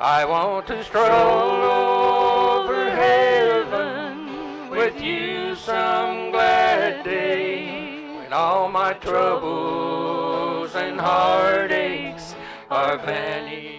I want to stroll over heaven with you some glad day when all my troubles and heartaches are vanished.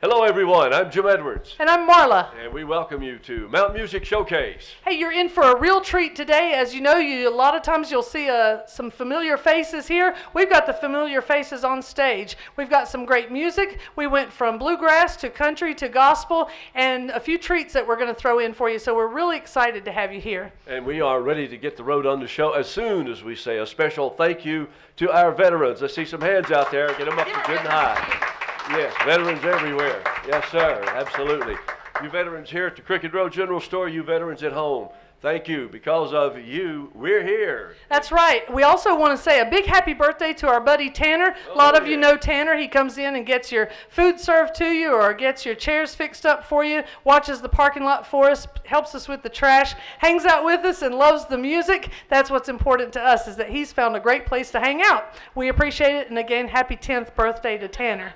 Hello everyone, I'm Jim Edwards. And I'm Marla. And we welcome you to Mount Music Showcase. Hey, you're in for a real treat today. As you know, a lot of times you'll see some familiar faces here. We've got the familiar faces on stage. We've got some great music. We went from bluegrass to country to gospel and a few treats that we're going to throw in for you. So we're really excited to have you here. And we are ready to get the road on the show as soon as we say a special thank you to our veterans. I see some hands out there. Get them up to good and high. Yes, veterans everywhere. Yes, sir, absolutely. You veterans here at the Cricket Road General Store, you veterans at home, thank you. Because of you, we're here. That's right. We also want to say a big happy birthday to our buddy Tanner. A lot of you know Tanner. He comes in and gets your food served to you or gets your chairs fixed up for you, watches the parking lot for us, helps us with the trash, hangs out with us and loves the music. That's what's important to us, is that he's found a great place to hang out. We appreciate it, and again, happy 10th birthday to Tanner.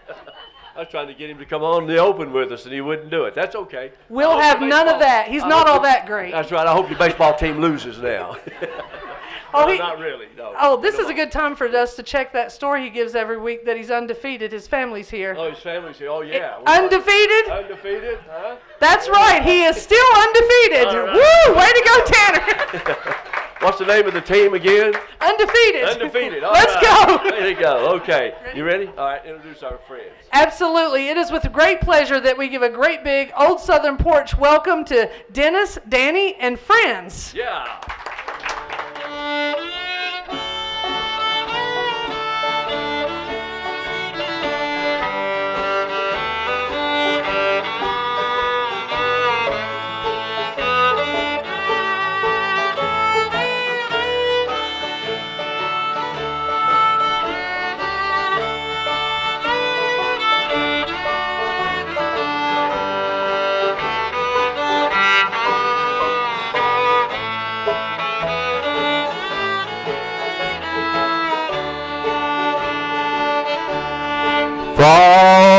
I was trying to get him to come on the open with us, and he wouldn't do it. That's okay. We'll have none of that. He's not all that great. That's right. I hope your baseball team loses now. No, not really. No. Oh, this is a good time for us to check that story he gives every week that he's undefeated. His family's here. Oh, his family's here. Oh, yeah. Undefeated? Undefeated? Huh? That's right. He is still undefeated. Right. Woo! Way to go, Tanner. What's the name of the team again? Undefeated. Undefeated. All Let's right. go. There you go. Okay. You ready? All right. Introduce our friends. Absolutely. It is with great pleasure that we give a great big Old Southern Porch welcome to Dennis, Danny, and friends. Yeah.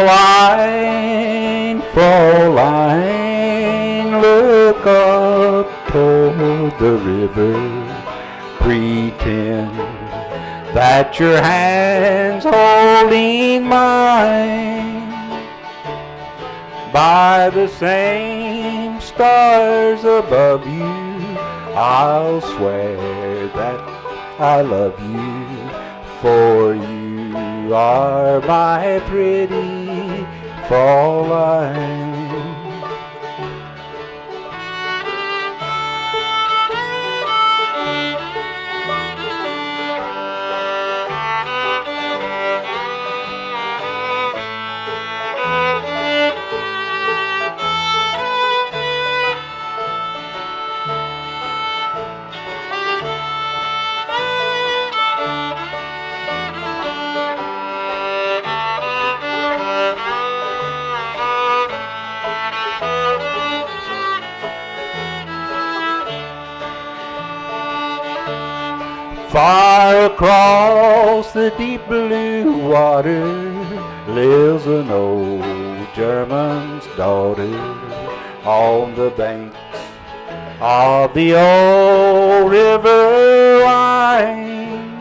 Fräulein, Fräulein, look up toward the river. Pretend that your hand's holding mine. By the same stars above you, I'll swear that I love you, for you are my pretty Fräulein. Far across the deep blue water lives an old German's daughter on the banks of the old river Rhine,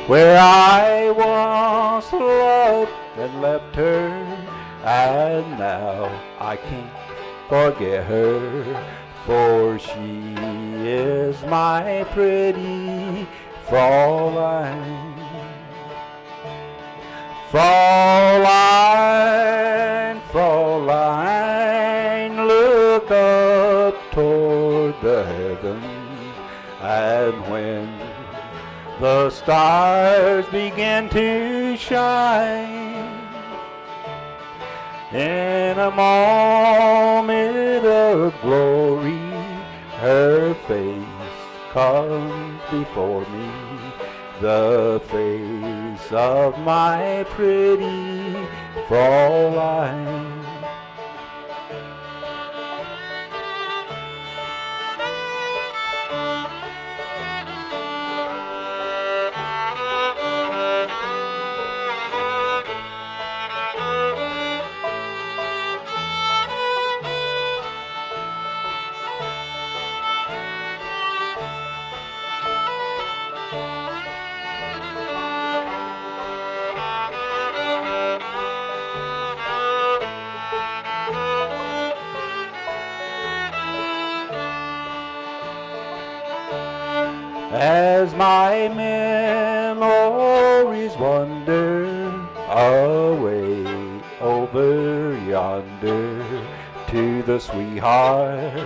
where I once loved and left her, and now I can't forget her, for she is my pretty Fräulein. Fräulein, Fräulein, look up toward the heaven, and when the stars begin to shine, in a moment of glory, her face comes before me, the face of my pretty Fräulein. as my memories wander away over yonder to the sweetheart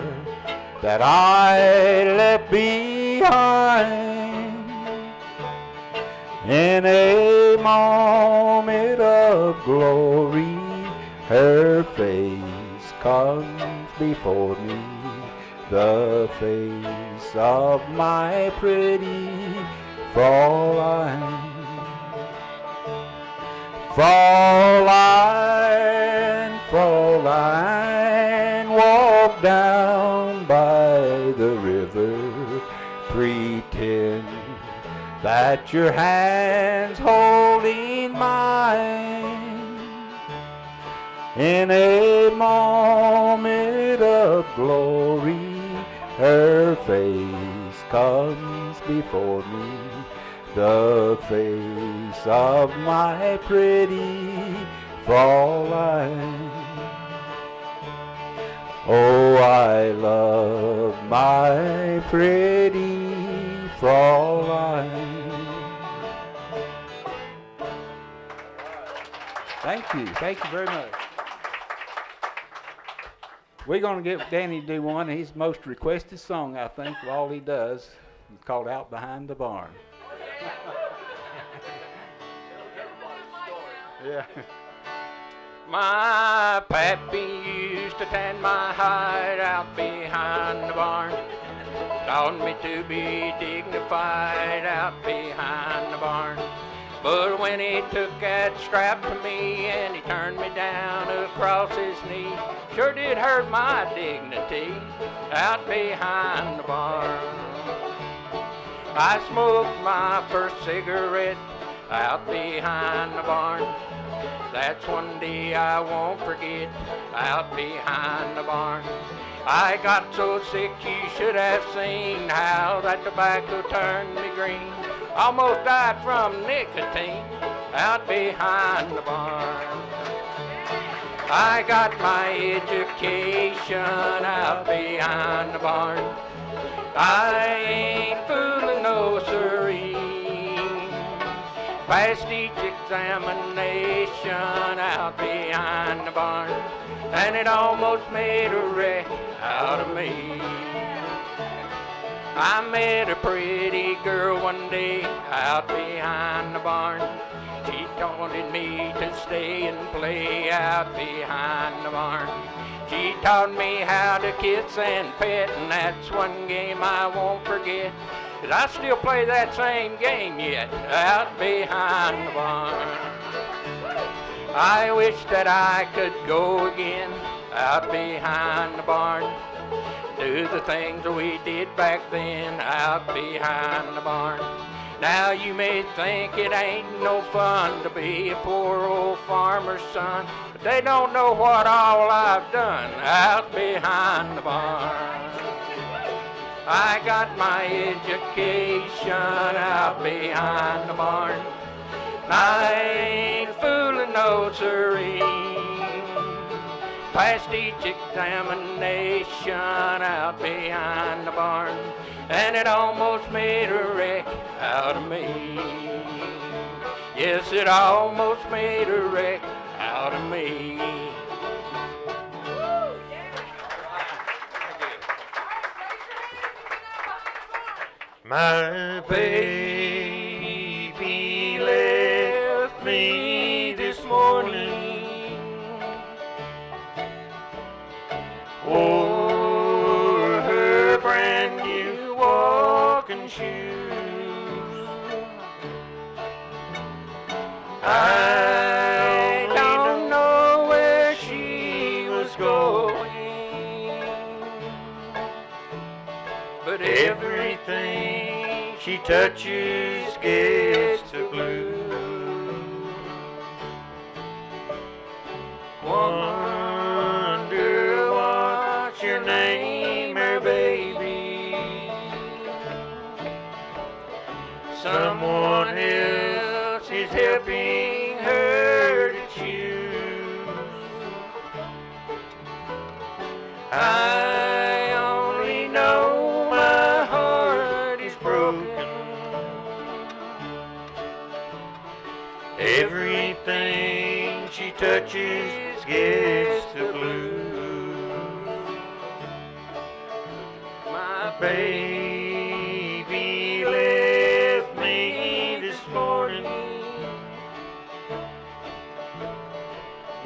that I left behind. In a moment of glory, her face comes before me, the face of my pretty Fräulein. Fräulein, Fräulein, walk down by the river, pretend that your hand's holding mine. In a moment of glory, her face comes before me, the face of my pretty Fräulein. Oh, I love my pretty Fräulein. Thank you very much. We're going to get Danny to do one of his most requested song, I think, of all he does. It's called Out Behind the Barn. Yeah. My pappy used to tan my hide out behind the barn. Taught me to be dignified out behind the barn. But when he took that strap to me and he turned me down across his knee, sure did hurt my dignity out behind the barn. I smoked my first cigarette out behind the barn. That's one day I won't forget, out behind the barn. I got so sick you should have seen how that tobacco turned me green. Almost died from nicotine out behind the barn. I got my education out behind the barn. I ain't fooling no siree. Passed each examination out behind the barn, and it almost made a wreck out of me. I met a pretty girl one day out behind the barn. She taunted me to stay and play out behind the barn. She taught me how to kiss and pet, and that's one game I won't forget. 'Cause I still play that same game yet, out behind the barn. I wish that I could go again, out behind the barn. Do the things we did back then, out behind the barn. Now you may think it ain't no fun to be a poor old farmer's son, but they don't know what all I've done, out behind the barn. I got my education out behind the barn. I ain't fooling no siree. Passed each examination out behind the barn, and it almost made a wreck out of me. Yes, it almost made a wreck out of me. My baby left me this morning, wore her brand new walking shoes. I don't know where she was going, but everything she touches gets to blue. Wonder what's your name, her baby. Someone else is helping her to choose. I only know my heart is broken Everything she touches gets the blues. My baby left me this morning.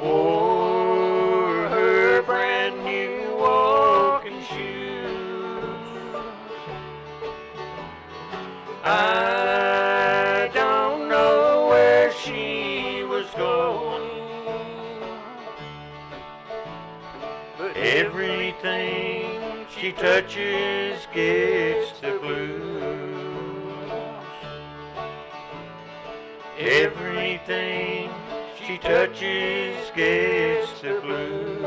Wore her brand new walking shoes. I don't know where she was going, but everything she touches gets the blues. Everything she touches gets the blues.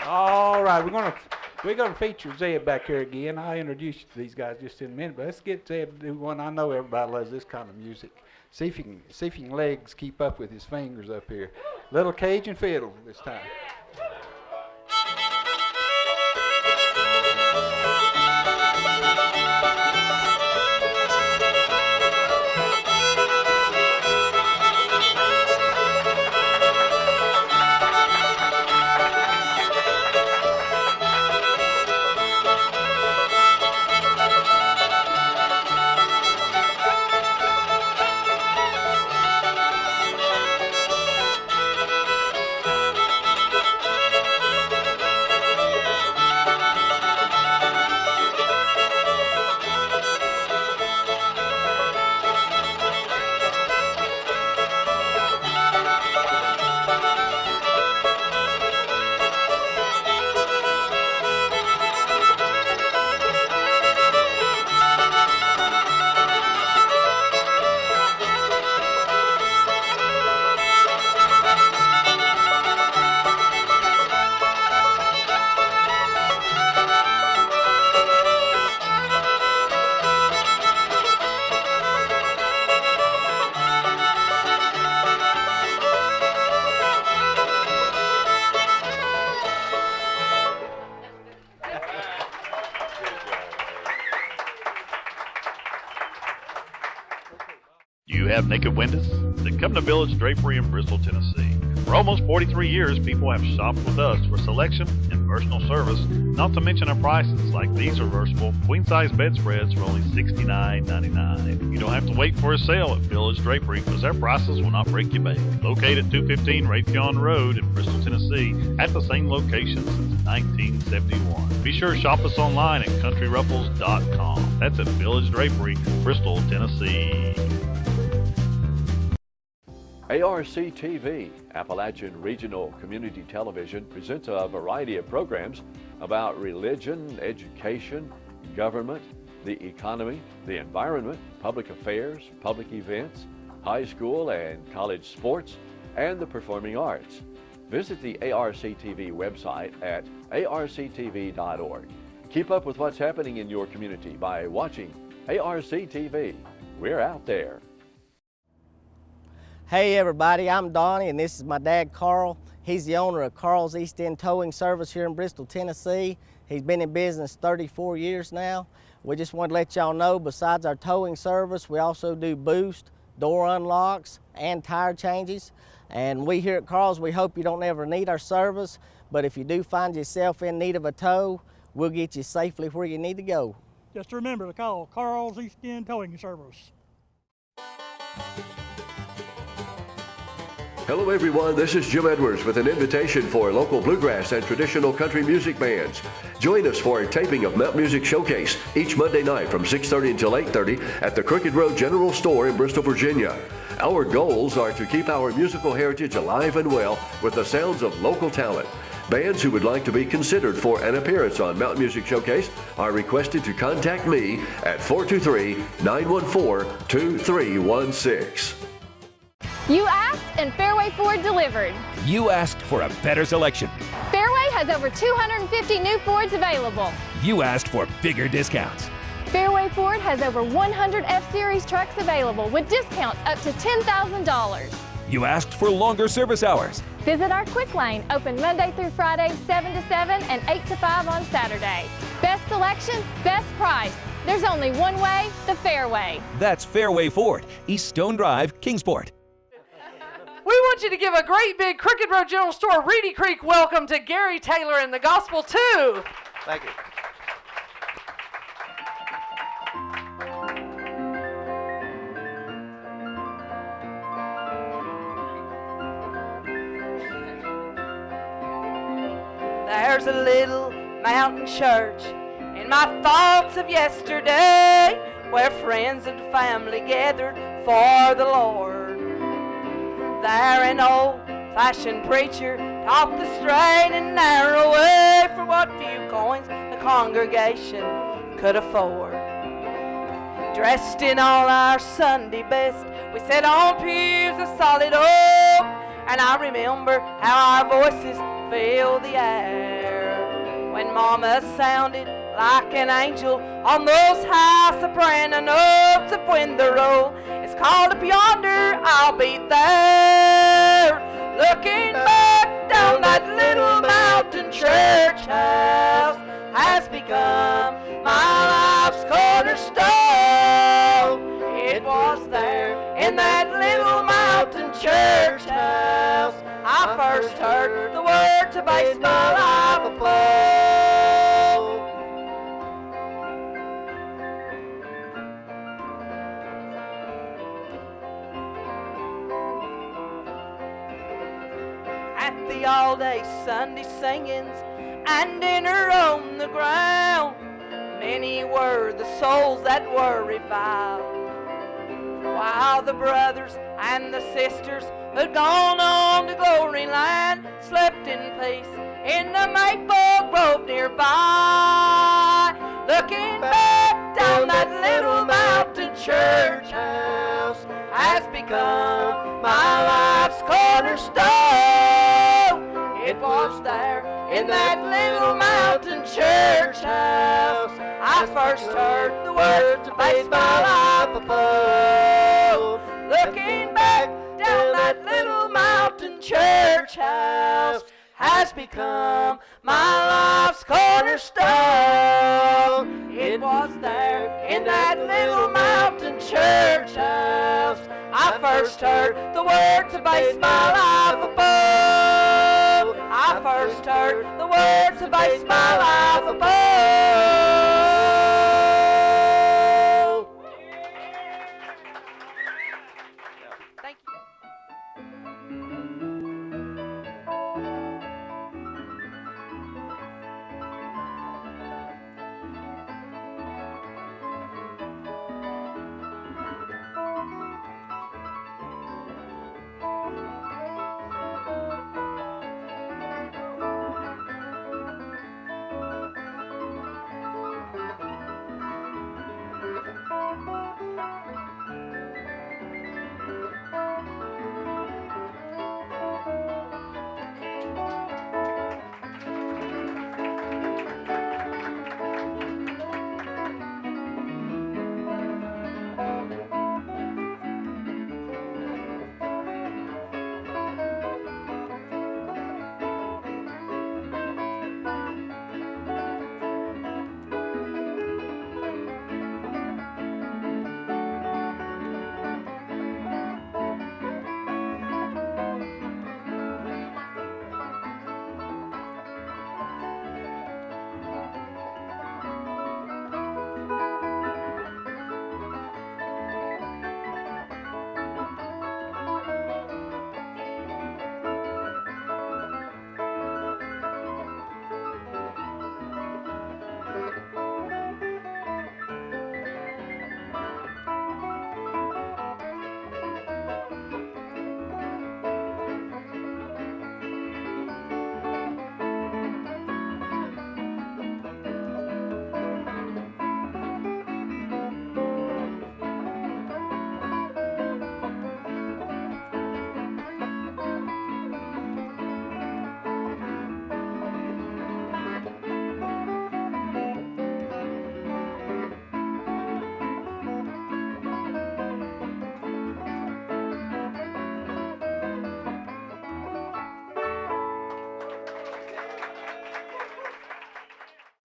All right, we're gonna feature Zeb back here again. I'll introduce you to these guys just in a minute, but let's get Zeb to do one. I know everybody loves this kind of music. See if you can legs keep up with his fingers up here. Little Cajun fiddle this time. You have naked windows? Then come to Village Drapery in Bristol, Tennessee. For almost 43 years, people have shopped with us for selection and personal service, not to mention our prices, like these reversible queen-size bedspreads for only $69.99. You don't have to wait for a sale at Village Drapery, because our prices will not break your bank. Located at 215 Raytheon Road in Bristol, Tennessee, at the same location since 1971. Be sure to shop us online at countryruffles.com. That's at Village Drapery, Bristol, Tennessee. ARC-TV, Appalachian Regional Community Television, presents a variety of programs about religion, education, government, the economy, the environment, public affairs, public events, high school and college sports, and the performing arts. Visit the ARC-TV website at arctv.org. Keep up with what's happening in your community by watching ARC-TV. We're out there. Hey everybody, I'm Donnie and this is my dad Carl. He's the owner of Carl's East End Towing Service here in Bristol, Tennessee. He's been in business 34 years now. We just wanted to let y'all know, besides our towing service, we also do boost, door unlocks, and tire changes. And we here at Carl's, we hope you don't ever need our service, but if you do find yourself in need of a tow, we'll get you safely where you need to go. Just remember to call Carl's East End Towing Service. Hello everyone, this is Jim Edwards with an invitation for local bluegrass and traditional country music bands. Join us for a taping of Mount Music Showcase each Monday night from 6:30 until 8:30 at the Crooked Road General Store in Bristol, Virginia. Our goals are to keep our musical heritage alive and well with the sounds of local talent. Bands who would like to be considered for an appearance on Mount Music Showcase are requested to contact me at 423-914-2316. You asked and Fairway Ford delivered. You asked for a better selection. Fairway has over 250 new Fords available. You asked for bigger discounts. Fairway Ford has over 100 F-Series trucks available with discounts up to $10,000. You asked for longer service hours. Visit our Quick Lane, open Monday through Friday, 7 to 7 and 8 to 5 on Saturday. Best selection, best price. There's only one way, the Fairway. That's Fairway Ford, East Stone Drive, Kingsport. We want you to give a great big Crooked Road General Store Reedy Creek welcome to Gary Taylor and the Gospel 2. Thank you. There's a little mountain church in my thoughts of yesterday, where friends and family gathered for the Lord. There an old-fashioned preacher taught the straight and narrow way for what few coins the congregation could afford. Dressed in all our Sunday best, we sat on pews of solid oak, and I remember how our voices filled the air when Mama sounded like an angel on those high soprano notes. Of when the roll is called up yonder, I'll be there, looking back down that little mountain church house has become my life's cornerstone. It was there in that little mountain church house I first heard the word to base my life upon. At the all-day Sunday singings and dinner on the ground, many were the souls that were revived, while the brothers and the sisters who'd gone on to glory land slept in peace in the maple grove nearby. Looking back down that little mountain church house has become my life's cornerstone. It was there in that little mountain church house I first heard the word to base my life upon. Looking back down that little mountain church house has become my life's cornerstone. It was there in that little mountain church house I first heard the word to base my life upon. I first heard the word to base my life upon. Thank you.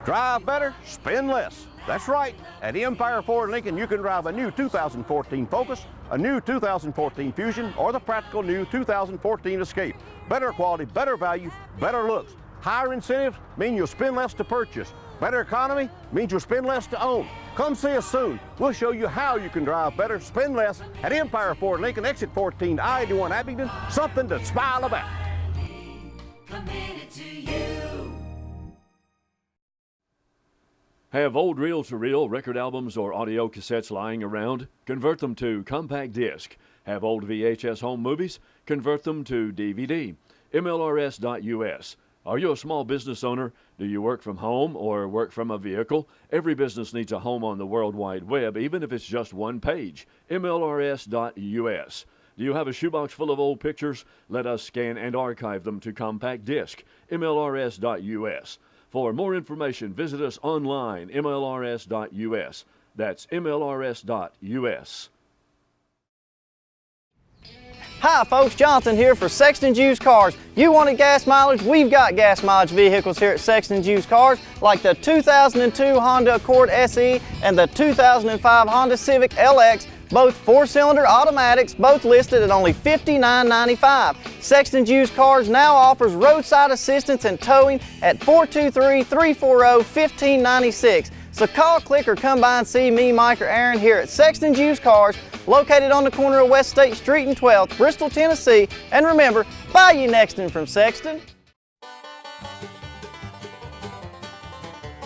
Drive better, spend less. That's right. At Empire Ford Lincoln, you can drive a new 2014 Focus, a new 2014 Fusion, or the practical new 2014 Escape. Better quality, better value, better looks. Higher incentives mean you'll spend less to purchase. Better economy means you'll spend less to own. Come see us soon. We'll show you how you can drive better, spend less at Empire Ford Lincoln, exit 14, I-81 Abingdon. Something to smile about. Committed to you. Have old reel-to-reel record albums or audio cassettes lying around? Convert them to compact disc. Have old VHS home movies? Convert them to DVD. MLRS.US. Are you a small business owner? Do you work from home or work from a vehicle? Every business needs a home on the World Wide Web, even if it's just one page. MLRS.US. Do you have a shoebox full of old pictures? Let us scan and archive them to compact disc. MLRS.US. For more information, visit us online, MLRS.US. That's MLRS.US. Hi folks, Jonathan here for Sexton's Used Cars. You wanted gas mileage? We've got gas mileage vehicles here at Sexton's Used Cars, like the 2002 Honda Accord SE and the 2005 Honda Civic LX, both four-cylinder automatics, both listed at only $59.95. Sexton's Used Cars now offers roadside assistance and towing at 423-340-1596. So call, click, or come by and see me, Mike, or Aaron here at Sexton's Used Cars, located on the corner of West State Street and 12th, Bristol, Tennessee. And remember, buy you Nexton from Sexton.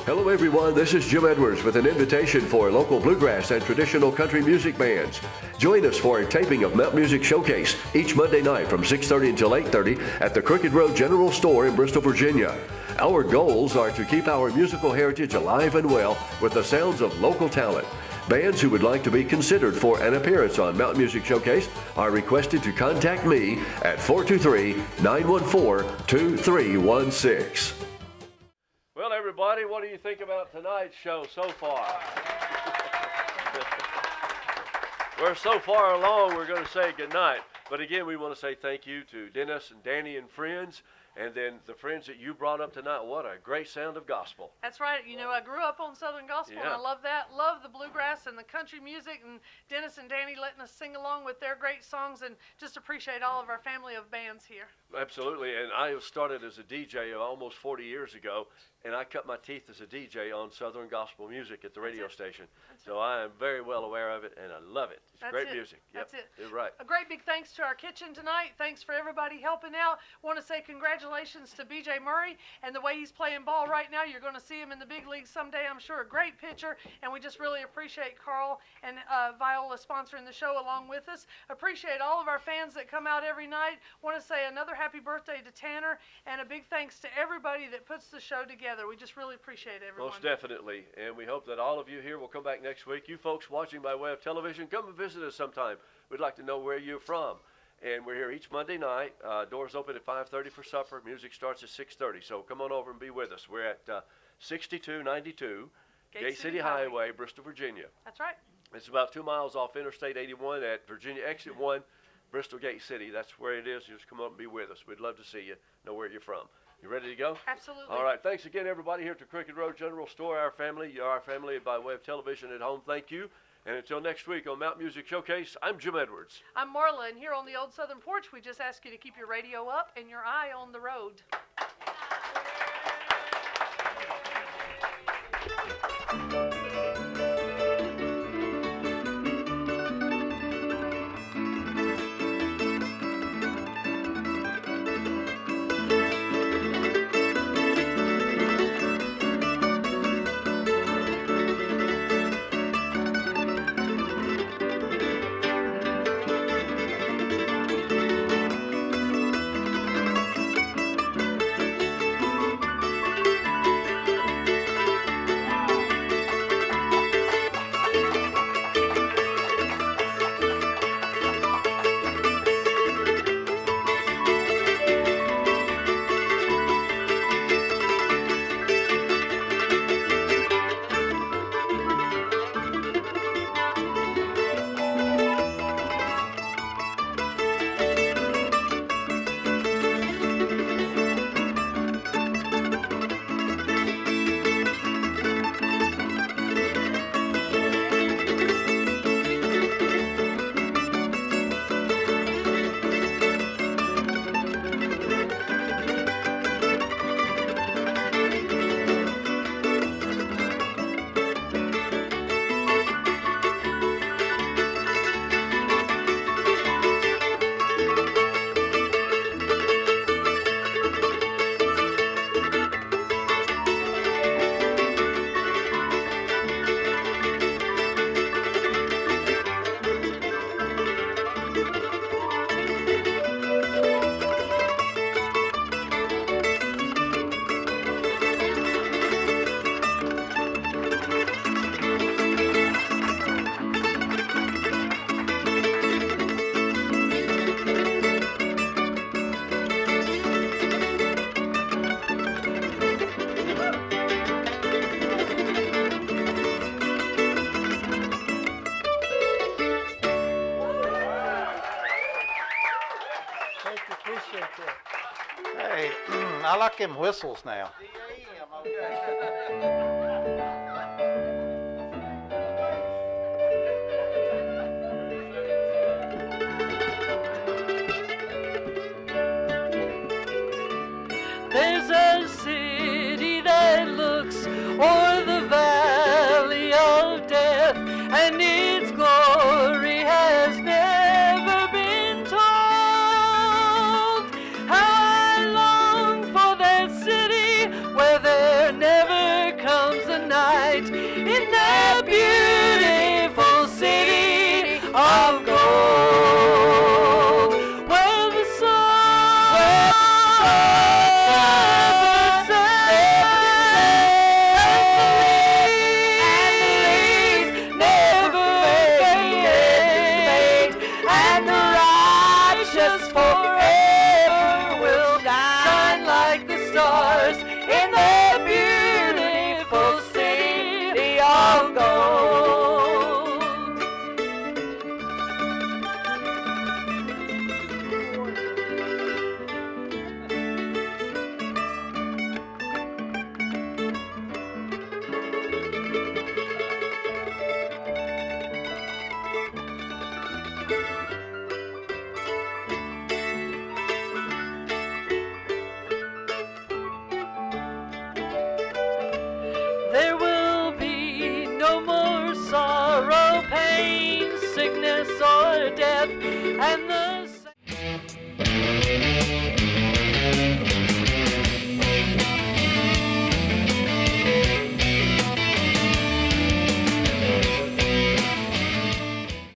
Hello everyone, this is Jim Edwards with an invitation for local bluegrass and traditional country music bands. Join us for a taping of Mount Music Showcase each Monday night from 6:30 until 8:30 at the Crooked Road General Store in Bristol, Virginia. Our goals are to keep our musical heritage alive and well with the sounds of local talent. Bands who would like to be considered for an appearance on Mountain Music Showcase are requested to contact me at 423-914-2316. Well, everybody, what do you think about tonight's show so far? We're so far along, we're going to say goodnight. But again, we want to say thank you to Dennis and Danny and friends. And then the friends that you brought up tonight, what a great sound of gospel. That's right. You know, I grew up on Southern Gospel, and I love that. Love the bluegrass and the country music, and Dennis and Danny letting us sing along with their great songs, and just appreciate all of our family of bands here. Absolutely. And I started as a DJ almost 40 years ago, and I cut my teeth as a DJ on Southern Gospel music at the radio station. So I am very well aware of it, and I love it. It's great music. That's it. You're right. A great big thanks to our kitchen tonight. Thanks for everybody helping out. Want to say congratulations to B.J. Murray and the way he's playing ball right now. You're going to see him in the big leagues someday, I'm sure. A great pitcher, and we just really appreciate Carl and Viola sponsoring the show along with us. Appreciate all of our fans that come out every night. Want to say another happy birthday to Tanner, and a big thanks to everybody that puts the show together. We just really appreciate everyone. Most definitely, and we hope that all of you here will come back next week. You folks watching by way of television, come and visit us sometime. We'd like to know where you're from. And we're here each Monday night. Doors open at 5:30 for supper. Music starts at 6:30. So come on over and be with us. We're at 6292 Gate City Highway, Bristol, Virginia. That's right. It's about 2 miles off Interstate 81 at Virginia Exit 1, Bristol Gate City. That's where it is. Just come up and be with us. We'd love to see you, know where you're from. You ready to go? Absolutely. All right. Thanks again, everybody, here at the Crooked Road General Store. Our family by way of television at home. Thank you. And until next week on Mount Music Showcase, I'm Jim Edwards. I'm Marla, and here on the Old Southern Porch, we just ask you to keep your radio up and your eye on the road. I like them whistles now. There's a city that looks o'er the valley of death, and its glory has never been told. How I long for that city where there never comes a night, in that beautiful city of gold, where the sun never fade, and the righteous forever will shine like the stars in the beautiful city of gold. There will be no more sorrow, pain, sickness, or death.